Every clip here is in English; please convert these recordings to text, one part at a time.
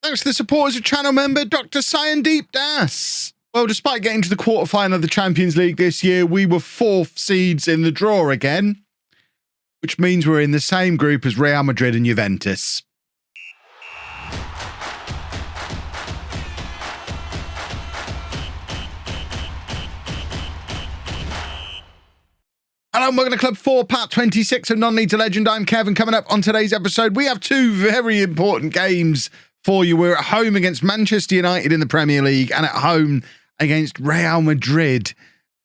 Thanks to the support as a channel member, Dr. Cyandeep Das. Well, despite getting to the quarterfinal of the Champions League this year, we were fourth seeds in the draw again, which means we're in the same group as Real Madrid and Juventus. Hello and welcome to Club 4, part 26 of Non-League to Legend. I'm Kevin. Coming up on today's episode, we have two very important games for you. We're at home against Manchester United in the Premier League and at home against Real Madrid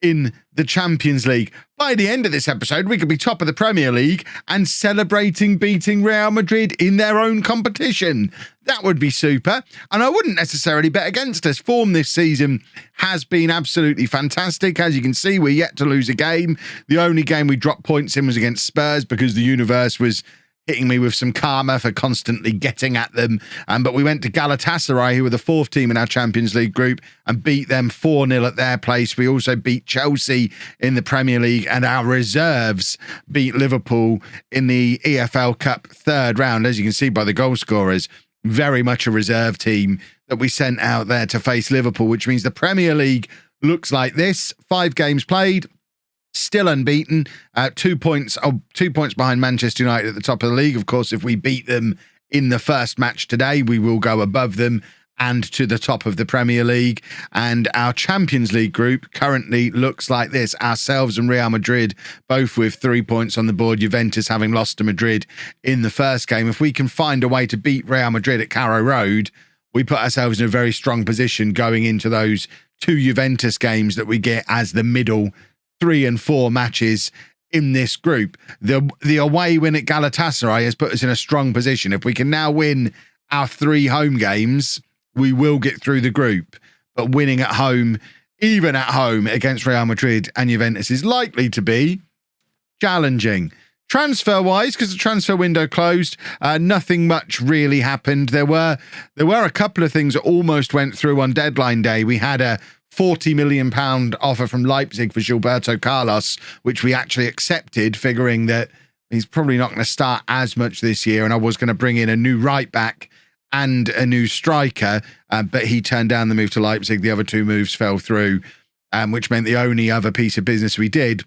in the Champions League. By the end of this episode, we could be top of the Premier League and celebrating beating Real Madrid in their own competition. That would be super. And I wouldn't necessarily bet against us. Form this season has been absolutely fantastic. As you can see, we're yet to lose a game. The only game we dropped points in was against Spurs because the universe was hitting me with some karma for constantly getting at them. But we went to Galatasaray, who were the fourth team in our Champions League group, and beat them 4-0 at their place. We also beat Chelsea in the Premier League, and our reserves beat Liverpool in the EFL Cup third round. As you can see by the goal scorers, very much a reserve team that we sent out there to face Liverpool, which means the Premier League looks like this. 5 games played. Still unbeaten, 2 points behind Manchester United at the top of the league. Of course, if we beat them in the first match today, we will go above them and to the top of the Premier League. And our Champions League group currently looks like this. Ourselves and Real Madrid, both with 3 points on the board. Juventus having lost to Madrid in the first game. If we can find a way to beat Real Madrid at Carrow Road, we put ourselves in a very strong position going into those 2 Juventus games that we get as the middle 3 and 4 matches in this group. The away win at Galatasaray has put us in a strong position. If we can now win our 3 home games, we will get through the group. But winning at home, even at home against Real Madrid and Juventus, is likely to be challenging. Transfer-wise, because the transfer window closed, nothing much really happened. There were a couple of things that almost went through on deadline day. We had a £40 million offer from Leipzig for Gilberto Carlos, which we actually accepted, figuring that he's probably not going to start as much this year. And I was going to bring in a new right back and a new striker, but he turned down the move to Leipzig. The other 2 moves fell through, which meant the only other piece of business we did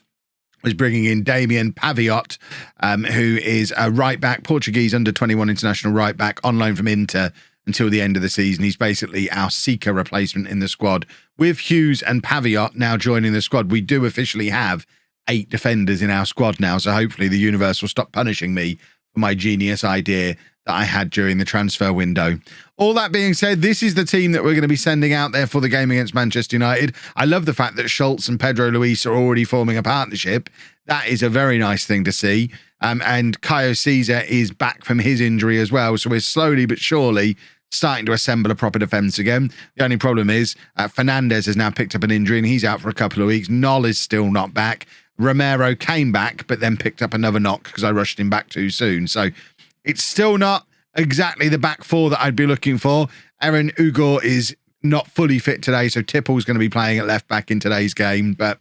was bringing in Damien Paviot, who is a right back, Portuguese under-21 international right back on loan from Inter until the end of the season. He's basically our seeker replacement in the squad. With Hughes and Paviot now joining the squad, we do officially have 8 defenders in our squad now, so hopefully the universe will stop punishing me for my genius idea that I had during the transfer window. All that being said, this is the team that we're going to be sending out there for the game against Manchester United. I love the fact that Schultz and Pedro Luis are already forming a partnership. That is a very nice thing to see. And Caio Caesar is back from his injury as well, so we're slowly but surely starting to assemble a proper defence again. The only problem is Fernandez has now picked up an injury and he's out for a couple of weeks. Noll is still not back. Romero came back, but then picked up another knock because I rushed him back too soon. So it's still not exactly the back 4 that I'd be looking for. Aaron Ugo is not fully fit today, so Tipple's going to be playing at left back in today's game. But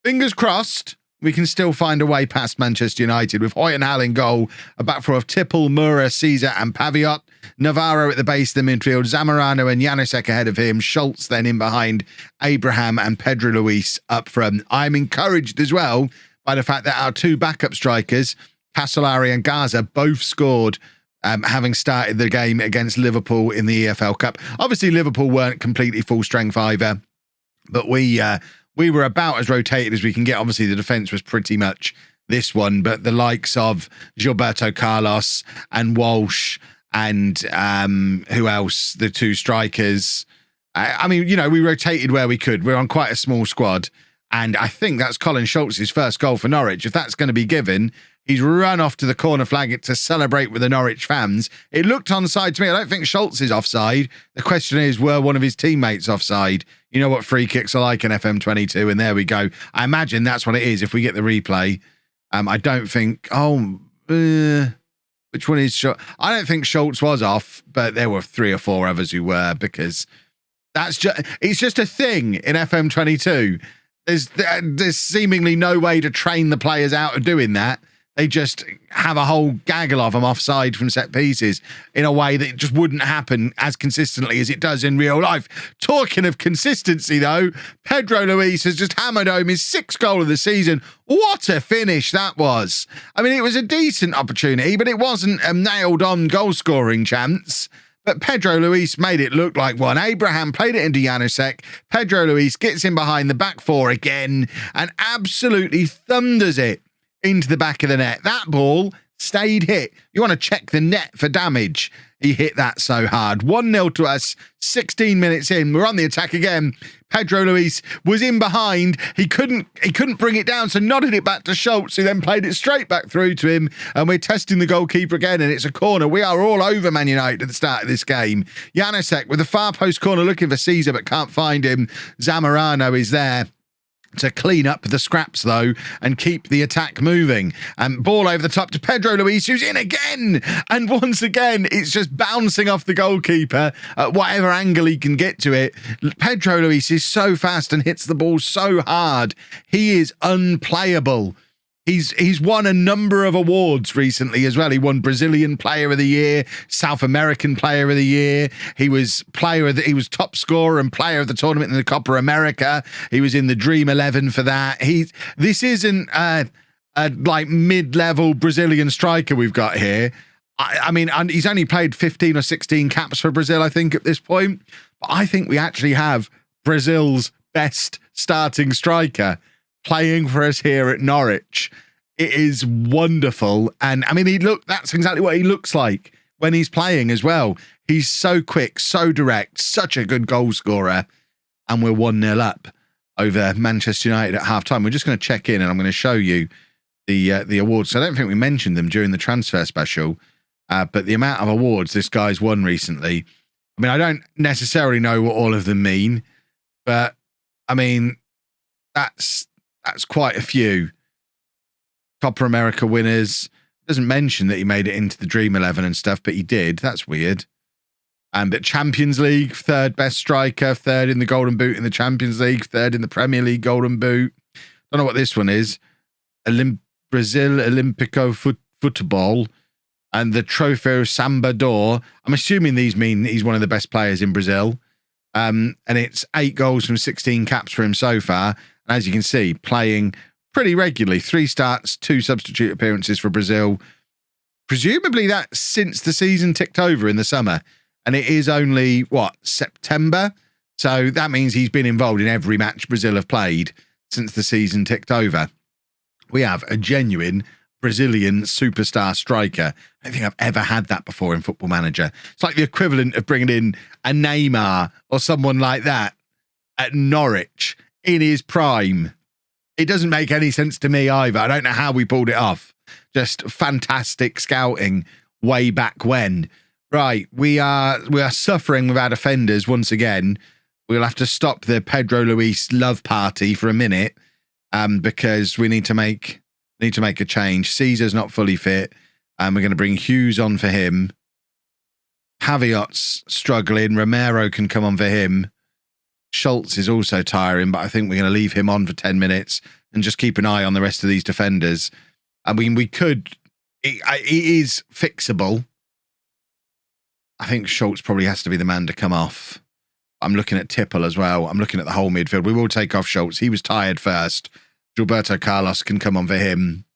fingers crossed, we can still find a way past Manchester United with Hoyt and Hal in goal, a back four of Tipple, Mura, Caesar and Paviot. Navarro at the base of the midfield, Zamorano and Janusek ahead of him, Schultz then in behind, Abraham and Pedro Luis up front. I'm encouraged as well by the fact that our 2 backup strikers, Casolari and Gaza, both scored, having started the game against Liverpool in the EFL Cup. Obviously, Liverpool weren't completely full strength either, but we were about as rotated as we can get. Obviously, the defence was pretty much this one, but the likes of Gilberto Carlos and Walsh and who else? The 2 strikers. I mean, you know, we rotated where we could. We're on quite a small squad. And I think that's Colin Schultz's first goal for Norwich. If that's going to be given, he's run off to the corner flag to celebrate with the Norwich fans. It looked onside to me. I don't think Schultz is offside. The question is, were one of his teammates offside? You know what free kicks are like in FM22, and there we go. I imagine that's what it is if we get the replay. I don't think... which one is Schultz? I don't think Schultz was off, but there were 3 or 4 others who were, because it's just a thing in FM22. There's seemingly no way to train the players out of doing that. they just have a whole gaggle of them offside from set pieces in a way that just wouldn't happen as consistently as it does in real life. Talking of consistency, though, Pedro Luis has just hammered home his 6th goal of the season. What a finish that was. I mean, it was a decent opportunity, but it wasn't a nailed-on goal-scoring chance. But Pedro Luis made it look like one. Abraham played it into Janusek. Pedro Luis gets in behind the back four again and absolutely thunders it into the back of the net. That ball stayed hit. You want to check the net for damage. He hit that so hard. 1-0 to us, 16 minutes in. We're on the attack again. Pedro Luis was in behind. He couldn't bring it down, so nodded it back to Schultz, who then played it straight back through to him. And we're testing the goalkeeper again, and it's a corner. We are all over Man United at the start of this game. Janusek with the far post corner looking for Caesar, but can't find him. Zamorano is there to clean up the scraps, though, and keep the attack moving. And ball over the top to Pedro Luis, who's in again. And once again, it's just bouncing off the goalkeeper at whatever angle he can get to it. Pedro Luis is so fast and hits the ball so hard. He is unplayable. He's won a number of awards recently as well. He won Brazilian Player of the Year, South American Player of the Year. He was top scorer and player of the tournament in the Copa America. He was in the Dream 11 for that. This isn't a like mid-level Brazilian striker we've got here. I mean, he's only played 15 or 16 caps for Brazil, I think, at this point. But I think we actually have Brazil's best starting striker playing for us here at Norwich. It is wonderful. And I mean, that's exactly what he looks like when he's playing as well. He's so quick, so direct, such a good goal scorer. And we're 1-0 up over Manchester United at half-time. We're just going to check in and I'm going to show you the awards. So I don't think we mentioned them during the transfer special, but the amount of awards this guy's won recently. I mean, I don't necessarily know what all of them mean, but I mean, that's quite a few. Copa America winners. Doesn't mention that he made it into the Dream 11 and stuff, but he did. That's weird. But Champions League, 3rd best striker, 3rd in the Golden Boot in the Champions League, 3rd in the Premier League Golden Boot. Don't know what this one is. Brazil Olímpico Futebol and the Trofeo Samba d'Or. I'm assuming these mean he's one of the best players in Brazil. And it's 8 goals from 16 caps for him so far. As you can see, playing pretty regularly. 3 starts, 2 substitute appearances for Brazil. Presumably that's since the season ticked over in the summer. And it is only, September? So that means he's been involved in every match Brazil have played since the season ticked over. We have a genuine Brazilian superstar striker. I don't think I've ever had that before in Football Manager. It's like the equivalent of bringing in a Neymar or someone like that at Norwich in his prime. It doesn't make any sense to me either. I don't know how we pulled it off. Just fantastic scouting way back when. Right, we are suffering with our defenders once again. We'll have to stop the Pedro Luis love party for a minute because we need to make a change. Caesar's not fully fit, and we're going to bring Hughes on for him. Javiot's struggling. Romero can come on for him. Schultz is also tiring, but I think we're going to leave him on for 10 minutes and just keep an eye on the rest of these defenders. I mean, it is fixable. I think Schultz probably has to be the man to come off. I'm looking at Tipple as well. I'm looking at the whole midfield. We will take off Schultz. He was tired first. Gilberto Carlos can come on for him.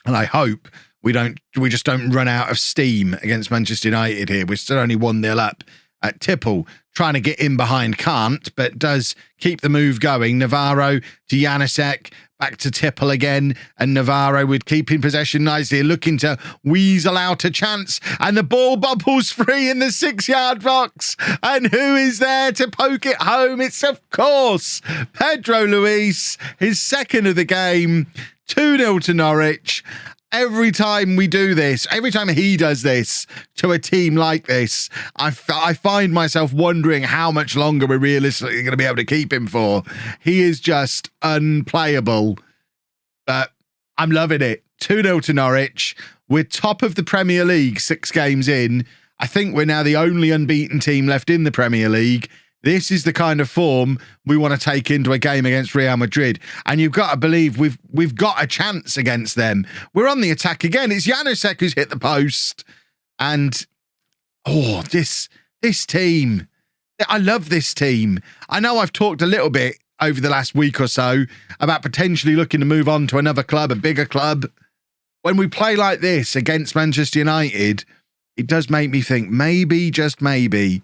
And I hope we just don't run out of steam against Manchester United here. We're still only 1-0 up. At Tipple, trying to get in behind, can't, but does keep the move going. Navarro to Janusek, back to Tipple again, and Navarro with keeping possession nicely, looking to weasel out a chance, and the ball bobbles free in the 6-yard box. And who is there to poke it home? It's, of course, Pedro Luis, his 2nd of the game. 2-0 to Norwich. Every time we do this, every time he does this to a team like this, I find myself wondering how much longer we're realistically going to be able to keep him for. He is just unplayable, but I'm loving it. 2-0 to Norwich. We're top of the Premier League 6 games in. I think we're now the only unbeaten team left in the Premier League. This is the kind of form we want to take into a game against Real Madrid. And you've got to believe we've got a chance against them. We're on the attack again. It's Janusek who's hit the post. And, oh, this team. I love this team. I know I've talked a little bit over the last week or so about potentially looking to move on to another club, a bigger club. When we play like this against Manchester United, it does make me think maybe, just maybe,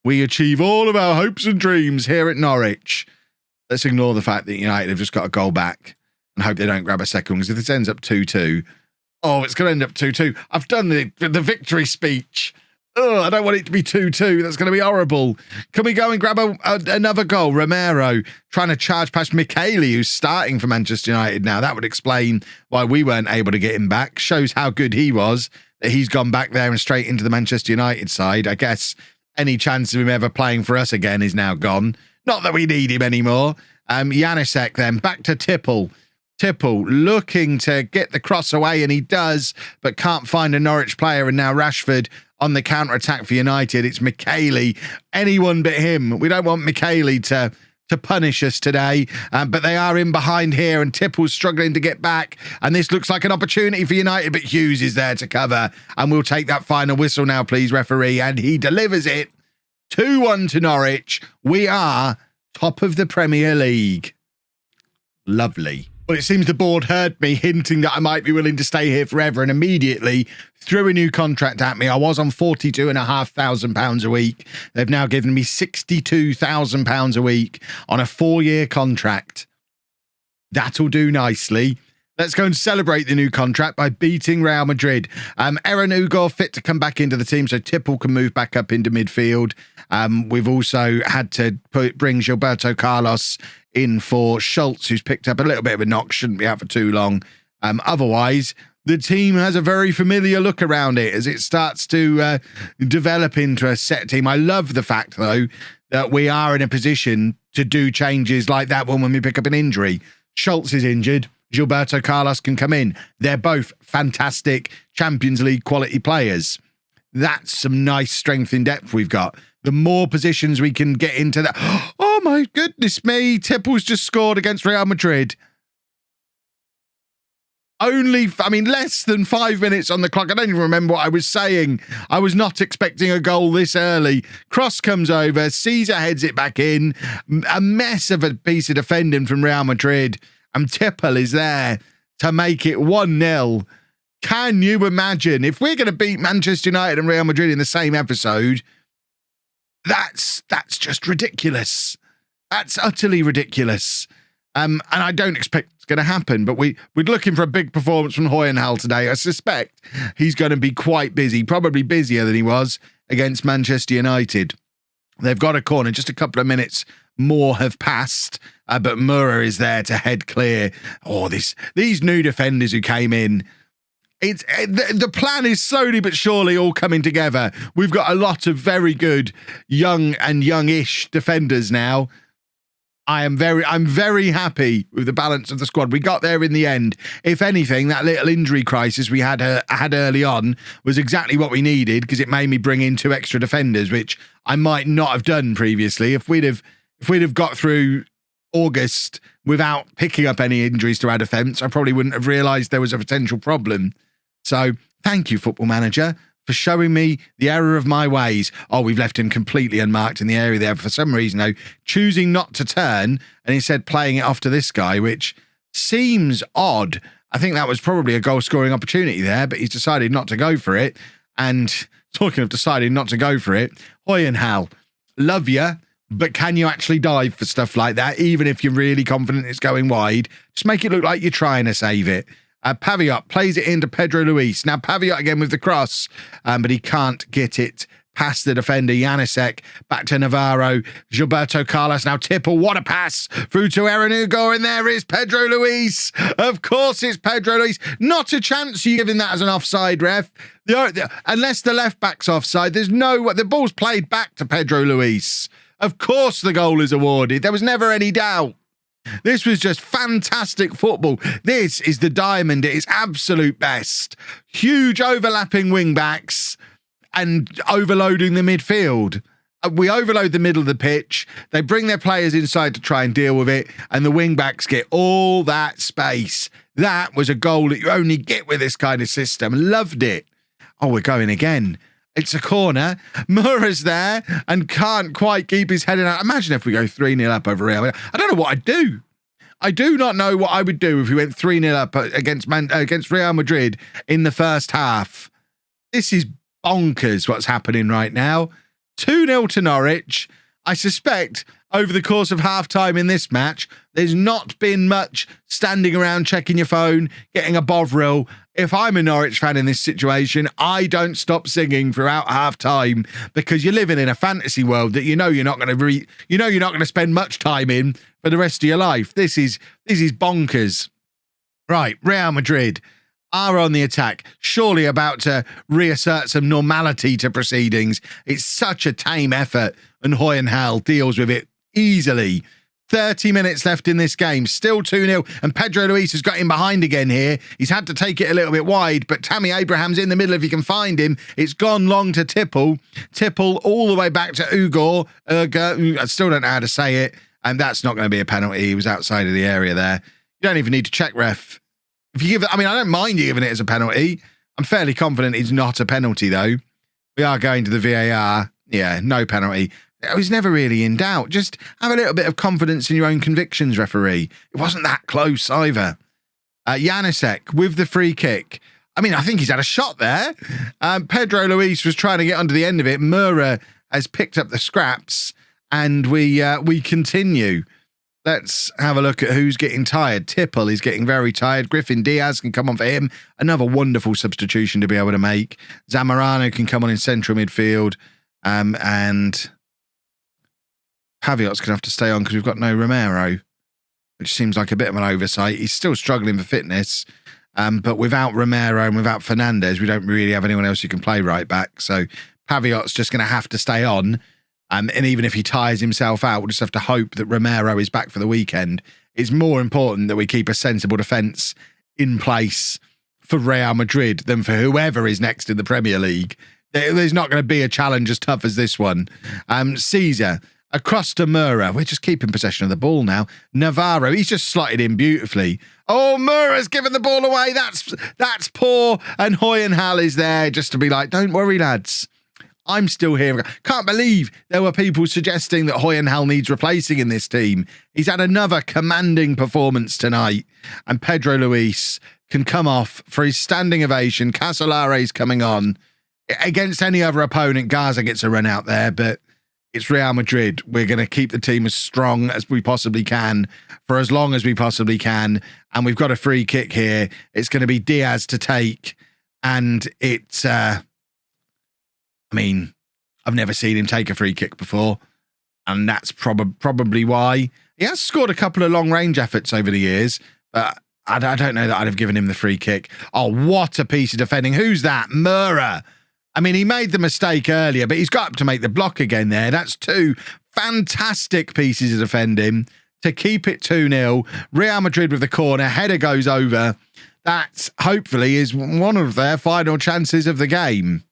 we achieve all of our hopes and dreams here at Norwich. Let's ignore the fact that United have just got a goal back and hope they don't grab a second, because if this ends up 2-2, oh, it's going to end up 2-2. I've done the victory speech. Oh, I don't want it to be 2-2. That's going to be horrible. Can we go and grab another goal? Romero trying to charge past Michele, who's starting for Manchester United now. That would explain why we weren't able to get him back. Shows how good he was, that he's gone back there and straight into the Manchester United side. I guess any chance of him ever playing for us again is now gone. Not that we need him anymore. Janusek then, back to Tipple. Tipple looking to get the cross away, and he does, but can't find a Norwich player. And now Rashford on the counter-attack for United. It's Michele. Anyone but him. We don't want Michele to punish us today, but they are in behind here, and Tipple's struggling to get back, and this looks like an opportunity for United, but Hughes is there to cover, and we'll take that final whistle now, please, referee, and he delivers it. 2-1 to Norwich. We are top of the Premier League. Lovely. Well, it seems the board heard me hinting that I might be willing to stay here forever, and immediately threw a new contract at me. I was on £42,500 a week. They've now given me £62,000 a week on a 4-year contract. That'll do nicely. Let's go and celebrate the new contract by beating Real Madrid. Aaron Ugo fit to come back into the team, so Tipple can move back up into midfield. We've also had to bring Gilberto Carlos in for Schultz, who's picked up a little bit of a knock, shouldn't be out for too long. Otherwise, the team has a very familiar look around it as it starts to develop into a set team. I love the fact, though, that we are in a position to do changes like that when we pick up an injury. Schultz is injured. Gilberto Carlos can come in. They're both fantastic Champions League quality players. That's some nice strength in depth we've got. The more positions we can get into that. Oh, my goodness me. Tipple's just scored against Real Madrid. Less than 5 minutes on the clock. I don't even remember what I was saying. I was not expecting a goal this early. Cross comes over. Caesar heads it back in. A mess of a piece of defending from Real Madrid. And Tipple is there to make it 1-0. Can you imagine? If we're going to beat Manchester United and Real Madrid in the same episode, that's just ridiculous. That's utterly ridiculous. And I don't expect it's going to happen, but we're looking for a big performance from Hoyenhal today. I suspect he's going to be quite busy, probably busier than he was against Manchester United. They've got a corner, just a couple of minutes more have passed, but Mura is there to head clear. Oh, these new defenders who came in, the plan is slowly but surely all coming together. We've got a lot of very good young and youngish defenders now. I'm very happy with the balance of the squad. We got there in the end. If anything, that little injury crisis we had early on was exactly what we needed, because it made me bring in 2 extra defenders, which I might not have done previously. If we'd have got through August without picking up any injuries to our defence, I probably wouldn't have realised there was a potential problem. So thank you, Football Manager, for showing me the error of my ways. Oh, we've left him completely unmarked in the area there for some reason, though, choosing not to turn and instead playing it off to this guy, which seems odd. I think that was probably a goal-scoring opportunity there, but he's decided not to go for it. And talking of deciding not to go for it, Hoyenhal, love you, but can you actually dive for stuff like that, even if you're really confident it's going wide? Just make it look like you're trying to save it. Paviot plays it into Pedro Luis. Now Paviot again with the cross, but he can't get it past the defender. Janusek back to Navarro. Gilberto Carlos. Now Tipple. What a pass through to Aaron Ugo. And there is Pedro Luis. Of course it's Pedro Luis. Not a chance you giving that as an offside, ref. Unless the left back's offside, there's no... The ball's played back to Pedro Luis. Of course the goal is awarded. There was never any doubt. This was just fantastic football. This is the diamond at its absolute best. Huge overlapping wing backs and overloading the midfield. We overload the middle of the pitch. They bring their players inside to try and deal with it, and the wing-backs get all that space. That was a goal that you only get with this kind of system. Loved it. Oh, we're going again. It's a corner. Mura's there and can't quite keep his head in. Imagine if we go 3-0 up over Real Madrid. I don't know what I'd do. I do not know what I would do if we went 3-0 up against Real Madrid in the first half. This is bonkers what's happening right now. 2-0 to Norwich. I suspect over the course of half-time in this match, there's not been much standing around checking your phone, getting a bovril. If I'm a Norwich fan in this situation, I don't stop singing throughout half-time because you're living in a fantasy world that you're not going to spend much time in for the rest of your life. This is bonkers. Right, Real Madrid are on the attack, surely about to reassert some normality to proceedings. It's such a tame effort, and Hoyenhal deals with it easily. 30 minutes left in this game, still 2-0, and Pedro Luis has got him behind again here. He's had to take it a little bit wide, but Tammy Abraham's in the middle if you can find him. It's gone long to Tipple. Tipple all the way back to Uyghur. I still don't know how to say it, and that's not going to be a penalty. He was outside of the area there. You don't even need to check, ref. If you give it, I mean, I don't mind you giving it as a penalty. I'm fairly confident it's not a penalty, though. We are going to the VAR. Yeah, no penalty. I was never really in doubt. Just have a little bit of confidence in your own convictions, referee. It wasn't that close either. Janusek with the free kick. I mean, I think he's had a shot there. Pedro Luis was trying to get under the end of it. Mura has picked up the scraps, and we continue. Let's have a look at who's getting tired. Tipple is getting very tired. Griffin Diaz can come on for him. Another wonderful substitution to be able to make. Zamorano can come on in central midfield. And Paviot's going to have to stay on because we've got no Romero, which seems like a bit of an oversight. He's still struggling for fitness. But without Romero and without Fernandez, we don't really have anyone else who can play right back. So Paviot's just going to have to stay on. And even if he tires himself out, we'll just have to hope that Romero is back for the weekend. It's more important that we keep a sensible defence in place for Real Madrid than for whoever is next in the Premier League. There's not going to be a challenge as tough as this one. Caesar, across to Mura. We're just keeping possession of the ball now. Navarro, he's just slotted in beautifully. Oh, Mura's given the ball away. That's poor. And Hoyenhal is there just to be like, don't worry, lads. I'm still here. Can't believe there were people suggesting that Hoyenhal needs replacing in this team. He's had another commanding performance tonight. And Pedro Luis can come off for his standing ovation. Casolare's coming on. Against any other opponent, Gaza gets a run out there, but it's Real Madrid. We're going to keep the team as strong as we possibly can for as long as we possibly can. And we've got a free kick here. It's going to be Diaz to take. And it's... I mean, I've never seen him take a free kick before, and that's probably why. He has scored a couple of long-range efforts over the years, but I don't know that I'd have given him the free kick. Oh, what a piece of defending. Who's that? Mura. I mean, he made the mistake earlier, but he's got up to make the block again there. That's two fantastic pieces of defending to keep it 2-0. Real Madrid with the corner. Header goes over. That, hopefully, is one of their final chances of the game.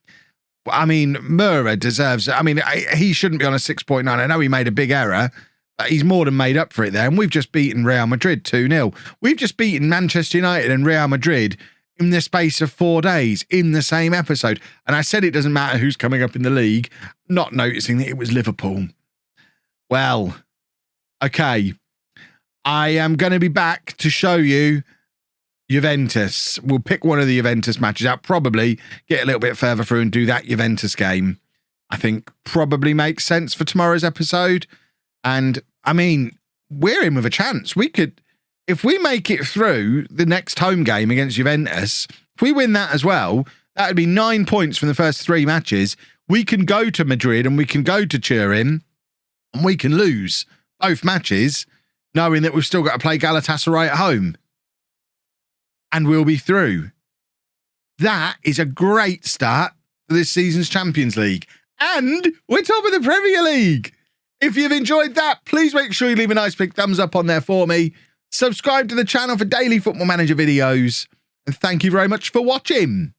I mean, Mura deserves... I mean, he shouldn't be on a 6.9. I know he made a big error, but he's more than made up for it there. And we've just beaten Real Madrid 2-0. We've just beaten Manchester United and Real Madrid in the space of 4 days in the same episode. And I said it doesn't matter who's coming up in the league, not noticing that it was Liverpool. Well, okay. I am going to be back to show you Juventus. We'll pick one of the Juventus matches out, probably get a little bit further through and do that Juventus game. I think probably makes sense for tomorrow's episode. And I mean, we're in with a chance. We could, if we make it through the next home game against Juventus, if we win that as well, that would be 9 points from the first 3 matches. We can go to Madrid and we can go to Turin and we can lose both matches, knowing that we've still got to play Galatasaray at home. And we'll be through. That is a great start for this season's Champions League. And we're top of the Premier League. If you've enjoyed that, please make sure you leave a nice big thumbs up on there for me. Subscribe to the channel for daily Football Manager videos. And thank you very much for watching.